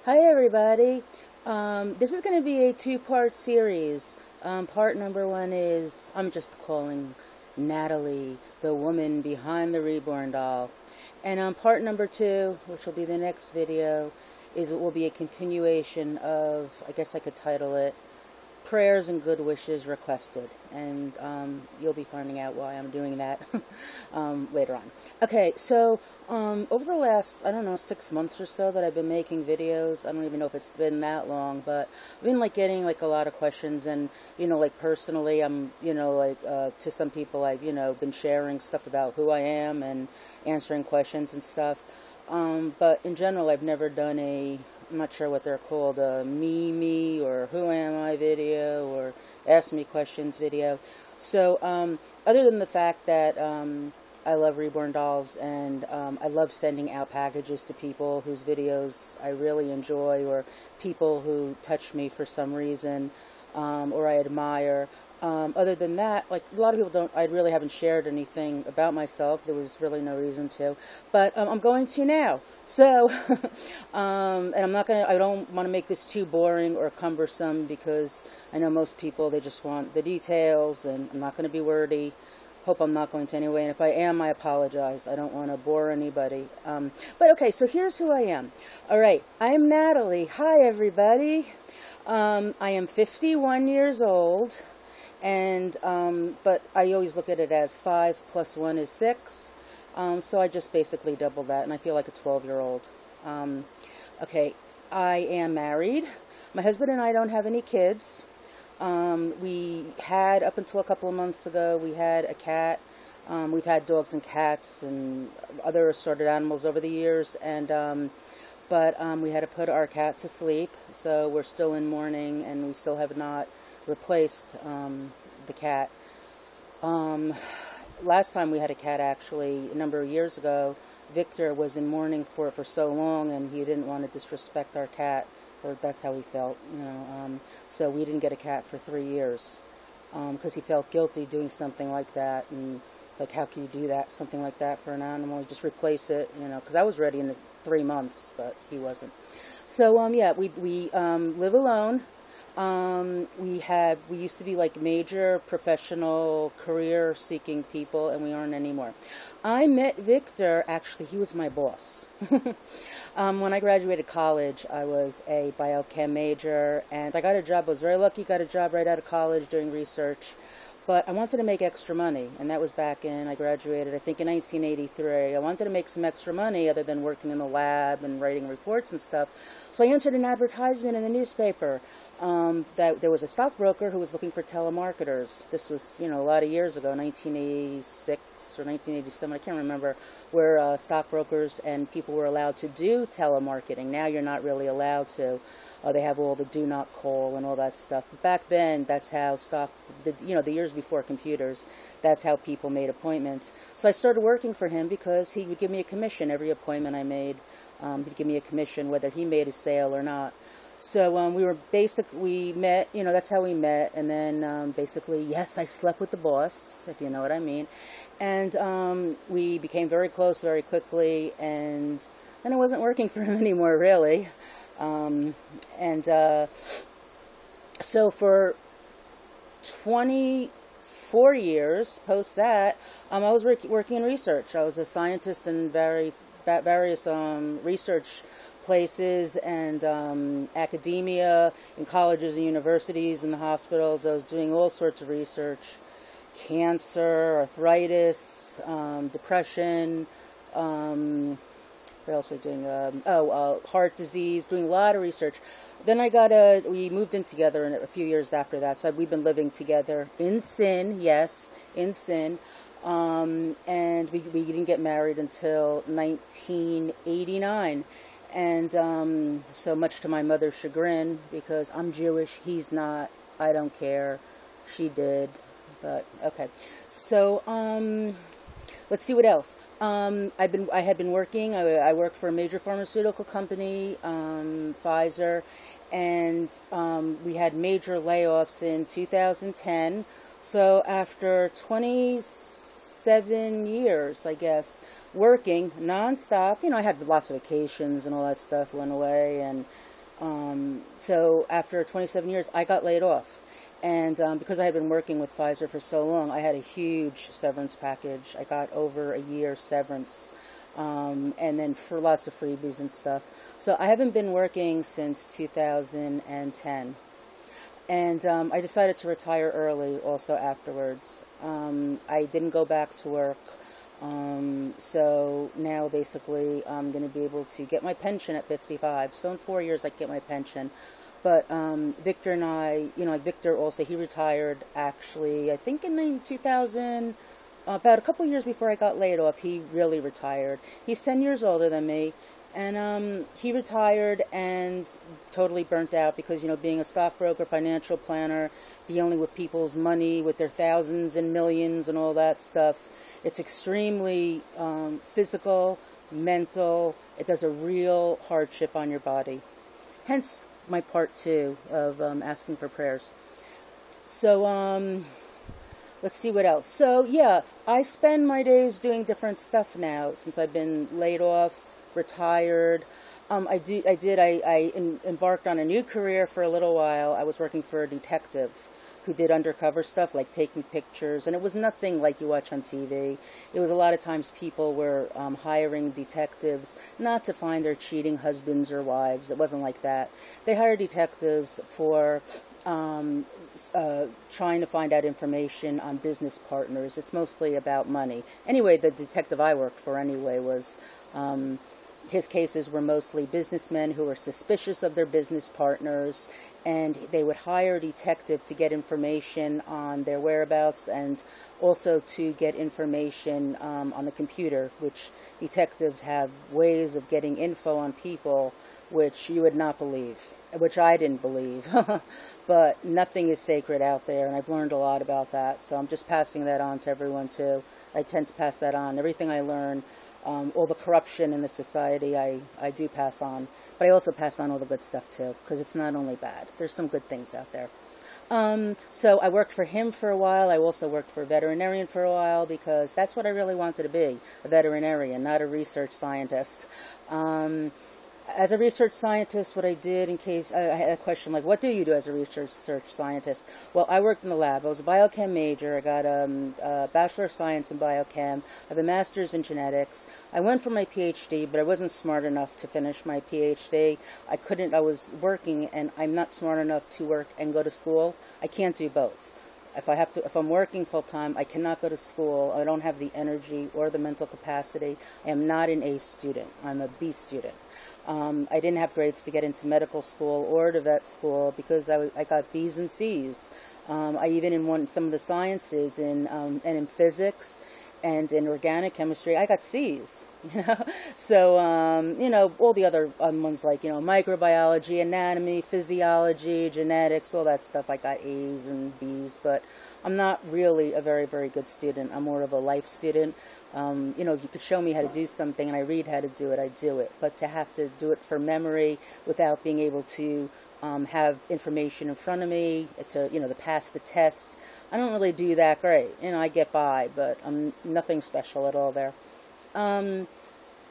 Hi everybody. This is going to be a two-part series. Part number one is I'm just calling Natalie the woman behind the Reborn doll. And part number two, which will be the next video, is it will be a continuation of, I guess I could title it, Prayers and Good Wishes Requested. And you'll be finding out why I'm doing that later on. Okay, so over the last, I don't know, 6 months or so that I've been making videos, I don't even know if it's been that long, but I've been getting a lot of questions, and personally I'm to some people I've been sharing stuff about who I am and answering questions and stuff, but in general I've never done I'm not sure what they're called, a me or who am I video or ask me questions video. So other than the fact that I love Reborn dolls, and I love sending out packages to people whose videos I really enjoy, or people who touch me for some reason, or I admire. Other than that, a lot of people I really haven't shared anything about myself. There was really no reason to, but I'm going to now. So, and I don't want to make this too boring or cumbersome, because I know most people, they just want the details, and I'm not going to be wordy. Hope I'm not going to anyway, and if I am, I apologize. I don't want to bore anybody. But okay, so here's who I am. All right, I am Natalie. Hi, everybody. I am 51 years old, and but I always look at it as 5 + 1 is 6. So I just basically double that, and I feel like a 12-year-old. Okay, I am married. My husband and I don't have any kids. We had, up until a couple of months ago, we had a cat. We've had dogs and cats and other assorted animals over the years, and but we had to put our cat to sleep, so we're still in mourning, and we still have not replaced the cat. Last time we had a cat, actually, a number of years ago, Victor was in mourning for so long, and he didn't want to disrespect our cat, or that's how he felt, so we didn't get a cat for 3 years, because he felt guilty doing something like that, and how can you do that, something like that for an animal? You just replace it, because I was ready in 3 months, but he wasn't. So yeah, we live alone. We used to be major professional career seeking people, and we aren't anymore. I met Victor, actually, he was my boss. When I graduated college, I was a biochem major, and I got a job. I was very lucky, got a job right out of college doing research. But I wanted to make extra money, and that was back in, I graduated, I think, in 1983. I wanted to make some extra money other than working in the lab and writing reports and stuff. So I entered an advertisement in the newspaper that there was a stockbroker who was looking for telemarketers. This was, a lot of years ago, 1986 or 1987, I can't remember, where stockbrokers and people were allowed to do telemarketing. Now you're not really allowed to. They have all the do not call and all that stuff. But back then, that's how the years before computers, that's how people made appointments. So I started working for him because he would give me a commission every appointment I made. He'd give me a commission whether he made a sale or not. So we met, that's how we met, and then basically, yes, I slept with the boss, if you know what I mean, and we became very close very quickly, and then I wasn't working for him anymore, really, so for 24 years post that, I was working in research. I was a scientist in various research places and academia, in colleges and universities, in the hospitals. I was doing all sorts of research: cancer, arthritis, depression. What else was I doing? Heart disease. Doing a lot of research. Then we moved in together a few years after that. So we've been living together in sin, yes, in sin. And we didn't get married until 1989, and so much to my mother's chagrin, because I'm Jewish, he's not, I don't care, she did, but okay. So let's see what else. I had been working. I worked for a major pharmaceutical company, Pfizer, and we had major layoffs in 2010. So after 27 years, I guess, working nonstop, I had lots of vacations and all that stuff went away, and so after 27 years, I got laid off. And because I had been working with Pfizer for so long, I had a huge severance package. I got over a year severance, and then for lots of freebies and stuff. So I haven't been working since 2010. And I decided to retire early also afterwards. I didn't go back to work. So now basically I'm going to be able to get my pension at 55. So in 4 years I get my pension. But Victor and I, like Victor also, he retired actually, I think in 2000, about a couple of years before I got laid off, he really retired. He's 10 years older than me. And he retired and totally burnt out because, being a stockbroker, financial planner, dealing with people's money, with their thousands and millions and all that stuff, it's extremely physical, mental. It does a real hardship on your body. Hence my part 2 of asking for prayers. So, let's see what else. So, yeah, I spend my days doing different stuff now since I've been laid off, retired. I embarked on a new career for a little while. I was working for a detective who did undercover stuff like taking pictures, and it was nothing like you watch on TV. It was a lot of times people were hiring detectives not to find their cheating husbands or wives. It wasn't like that. They hired detectives for trying to find out information on business partners. It's mostly about money. Anyway, the detective I worked for anyway was his cases were mostly businessmen who were suspicious of their business partners, and they would hire a detective to get information on their whereabouts and also to get information on the computer, which detectives have ways of getting info on people which you would not believe, which I didn't believe. But nothing is sacred out there, and I've learned a lot about that, so I'm just passing that on to everyone too. I tend to pass that on. Everything I learn, all the corruption in the society, I do pass on. But I also pass on all the good stuff too, because it's not only bad. There's some good things out there. So I worked for him for a while. I also worked for a veterinarian for a while because that's what I really wanted to be, a veterinarian, not a research scientist. As a research scientist, what I did, in case I had a question like, what do you do as a research scientist? Well, I worked in the lab. I was a biochem major. I got a Bachelor of Science in biochem. I have a master's in genetics. I went for my PhD, but I wasn't smart enough to finish my PhD. I was working, and I'm not smart enough to work and go to school. I can't do both. If I'm working full time, I cannot go to school. I don't have the energy or the mental capacity. I am not an A student. I'm a B student. I didn't have grades to get into medical school or to vet school because I got B's and C's. I even in some of the sciences and in physics and in organic chemistry, I got C's. So all the other ones like microbiology, anatomy, physiology, genetics, all that stuff, I got A's and B's, but I'm not really a very, very good student. I'm more of a life student. If you could show me how to do something and I read how to do it, I do it. But to have to do it for memory without being able to have information in front of me to pass the test, I don't really do that great. I get by, but I'm nothing special at all there.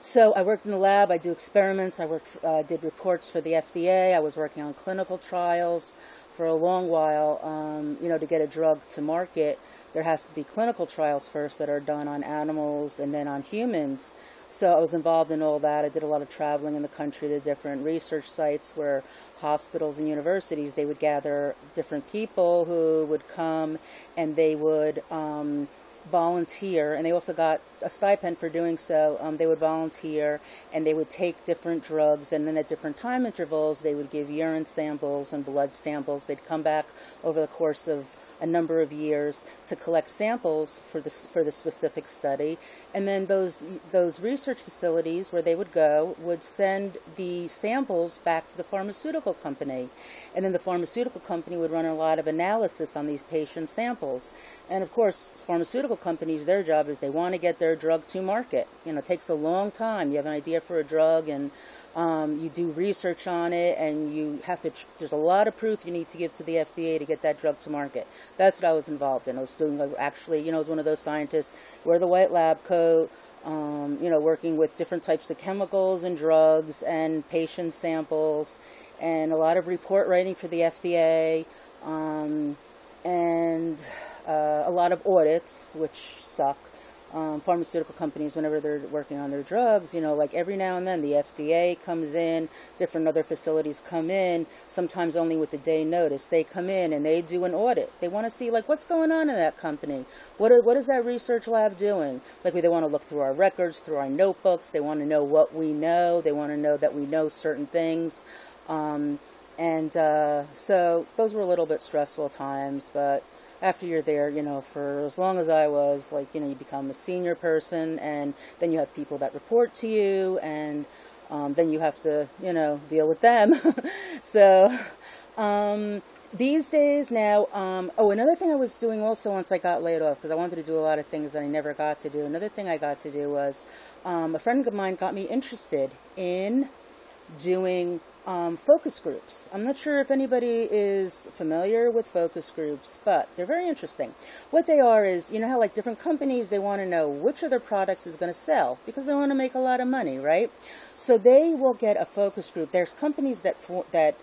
So I worked in the lab. I do experiments. I did reports for the FDA. I was working on clinical trials for a long while. To get a drug to market, there has to be clinical trials first that are done on animals and then on humans. So I was involved in all that. I did a lot of traveling in the country to different research sites where hospitals and universities, they would gather different people who would come and they would volunteer, and they also got a stipend for doing so. They would volunteer and they would take different drugs, and then at different time intervals they would give urine samples and blood samples. They'd come back over the course of a number of years to collect samples for the specific study, and then those research facilities where they would go would send the samples back to the pharmaceutical company, and then the pharmaceutical company would run a lot of analysis on these patient samples. And of course, pharmaceutical companies, their job is they want to get their their drug to market. You know, it takes a long time. You have an idea for a drug, and you do research on it, and you have to, there's a lot of proof you need to give to the FDA to get that drug to market. That's what I was involved in. I was doing, actually, you know, I was one of those scientists, wear the white lab coat, you know, working with different types of chemicals and drugs and patient samples, and a lot of report writing for the FDA, and a lot of audits, which suck. Pharmaceutical companies, whenever they're working on their drugs, you know, like every now and then the FDA comes in, different other facilities come in, sometimes only with a day notice. They come in and they do an audit. They want to see, like, what's going on in that company? What is that research lab doing? Like, they want to look through our records, through our notebooks. They want to know what we know. They want to know that we know certain things. So those were a little bit stressful times, but after you're there, you know, for as long as I was, like, you know, you become a senior person, and then you have people that report to you, and then you have to, you know, deal with them. So these days now, oh, another thing I was doing also once I got laid off, because I wanted to do a lot of things that I never got to do. Another thing I got to do was, a friend of mine got me interested in doing focus groups. I'm not sure if anybody is familiar with focus groups, but they're very interesting. What they are is, you know how like different companies, they want to know which of their products is going to sell because they want to make a lot of money, right? So they will get a focus group. There's companies that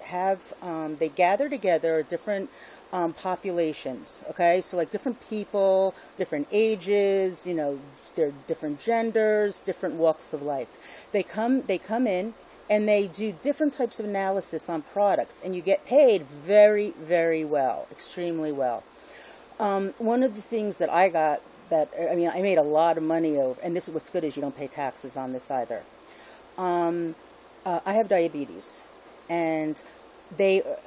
have, they gather together different populations, okay? So like different people, different ages, you know, they're different genders, different walks of life. They come in, and they do different types of analysis on products, and you get paid very, very well, extremely well. One of the things that I got I made a lot of money over, and this is what's good is you don't pay taxes on this either. I have diabetes, and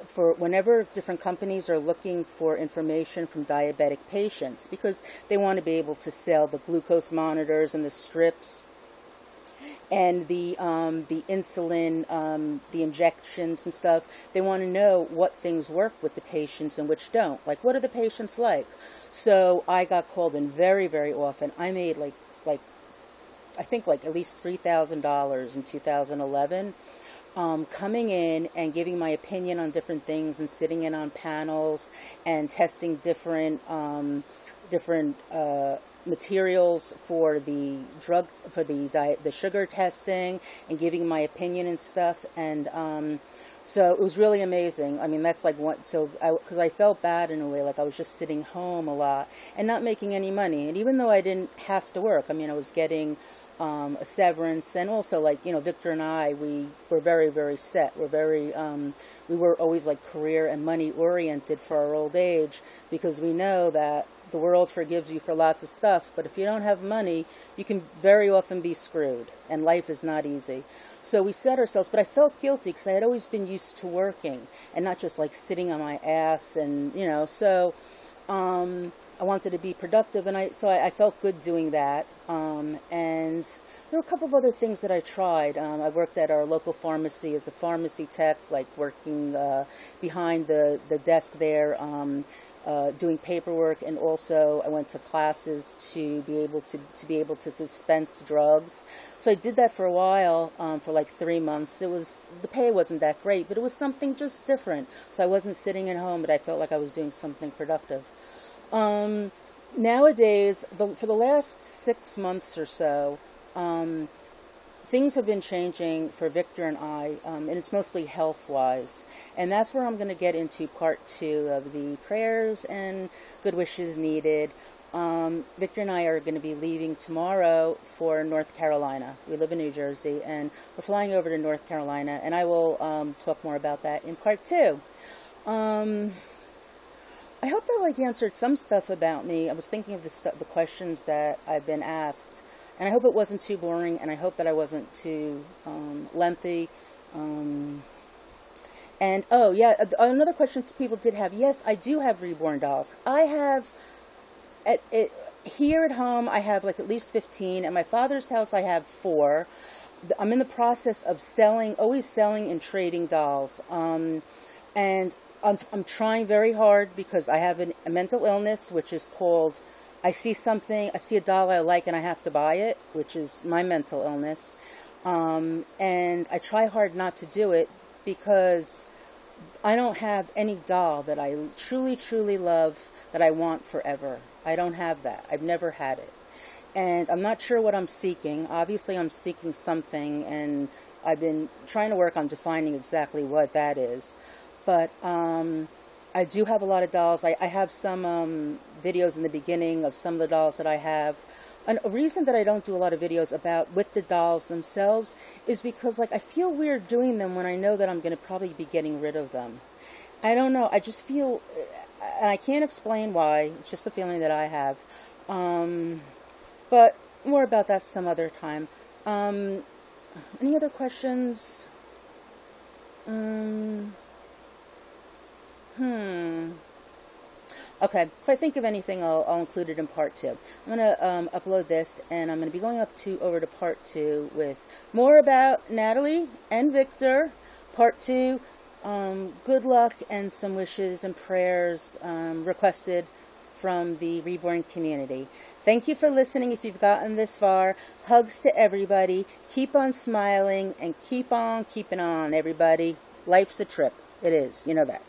for whenever different companies are looking for information from diabetic patients, because they want to be able to sell the glucose monitors and the strips, and the insulin, the injections and stuff, they want to know what things work with the patients and which don't. Like, what are the patients like? So I got called in very, very often. I made like I think like at least $3,000 in 2011, coming in and giving my opinion on different things and sitting in on panels and testing different materials for the drugs, for the sugar testing, and giving my opinion and stuff. And so it was really amazing. I mean, that's like what, so because I felt bad in a way, like I was just sitting home a lot and not making any money. And even though I didn't have to work, I mean, I was getting a severance, and also, like, you know, Victor and I, we were very, very set. We're very, we were always like career and money oriented for our old age, because we know that the world forgives you for lots of stuff, but if you don't have money, you can very often be screwed, and life is not easy. So we set ourselves, but I felt guilty because I had always been used to working and not just like sitting on my ass, and, you know, so I wanted to be productive, and I felt good doing that. And there were a couple of other things that I tried. I worked at our local pharmacy as a pharmacy tech, like working behind the desk there, doing paperwork, and also I went to classes to be able to dispense drugs. So I did that for a while, for like 3 months. The pay wasn't that great, but it was something just different. So I wasn't sitting at home, but I felt like I was doing something productive. Nowadays, for the last 6 months or so, things have been changing for Victor and I, and it's mostly health-wise. And that's where I'm going to get into part 2 of the prayers and good wishes needed. Victor and I are going to be leaving tomorrow for North Carolina. We live in New Jersey, and we're flying over to North Carolina, and I will talk more about that in part 2. I hope that like answered some stuff about me. I was thinking of the questions that I've been asked, and I hope it wasn't too boring, and I hope that I wasn't too lengthy. And oh yeah, another question people did have. Yes, I do have Reborn dolls. I have here at home. I have like at least 15. At my father's house, I have 4. I'm in the process of always selling and trading dolls. And I'm trying very hard because I have a mental illness, which is called I see something, I see a doll I like and I have to buy it, which is my mental illness. And I try hard not to do it because I don't have any doll that I truly, truly love that I want forever. I don't have that. I've never had it. And I'm not sure what I'm seeking. Obviously, I'm seeking something, and I've been trying to work on defining exactly what that is. But I do have a lot of dolls. I have some videos in the beginning of some of the dolls that I have. And a reason that I don't do a lot of videos about with the dolls themselves is because, like, I feel weird doing them when I know that I'm going to probably be getting rid of them. I don't know. I just feel, and I can't explain why. It's just a feeling that I have. But more about that some other time. Any other questions? Okay, if I think of anything, I'll include it in part 2. I'm going to upload this, and I'm going to be going over to part 2 with more about Natalie and Victor. Part 2, good luck and some wishes and prayers requested from the Reborn community. Thank you for listening if you've gotten this far. Hugs to everybody. Keep on smiling and keep on keeping on, everybody. Life's a trip. It is. You know that.